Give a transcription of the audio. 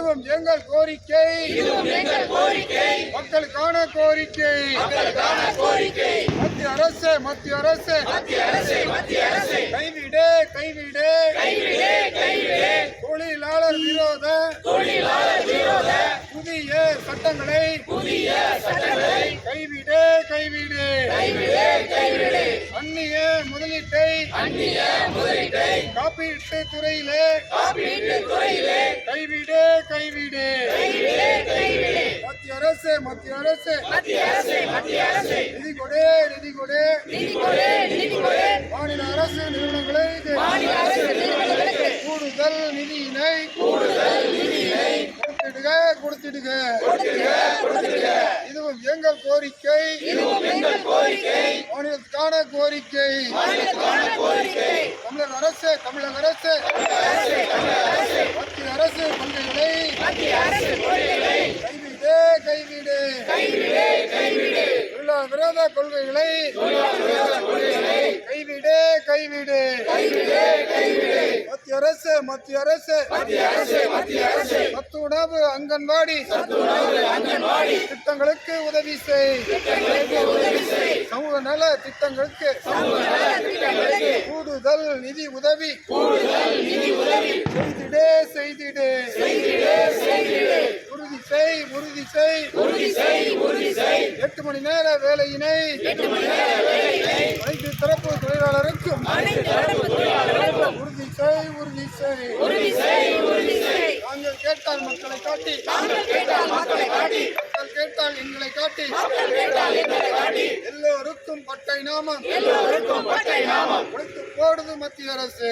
இதுவும் எங்கள் கோரிக்கை, மக்களுக்கான கோரிக்கை. மத்திய அரசு கைவிடு தொழிலாளர் விரோத புதிய சட்டங்களை கைவிடு. அந்நிய முதலீட்டை காப்பீட்டு துறையிலே கைவிடு. மத்திய அரசு நிதி கொடு. மாநில அரசு நிறுவனங்களுக்கு கூடுதல் நிதியினை கொடுத்திடுக. இதுவும் எங்கள் கோரிக்கை, மாநிலத்துக்கான கோரிக்கை. தமிழக அரசு மத்திய அரசு கொள்கைகளை கைவிடு. தொழிலாளர் விரோத கொள்கைகளை கைவிடு. மத்திய அரசு சத்துணவு அங்கன்வாடி திட்டங்களுக்கு உதவி செய். சமூக நல திட்டங்களுக்கு கூடுதல் நிதி உதவி செய்திடு. உறுதி செய். 8 மணி நேர வேலையினை அனைத்து தரப்பு தொழிலாளருக்கும் உறுதி செய். நாங்கள் கேட்டால் மக்களை காட்டி, கேட்டால் எங்களை காட்டி, எல்லோருக்கும் பட்டை நாமம் போடுது மத்திய அரசு.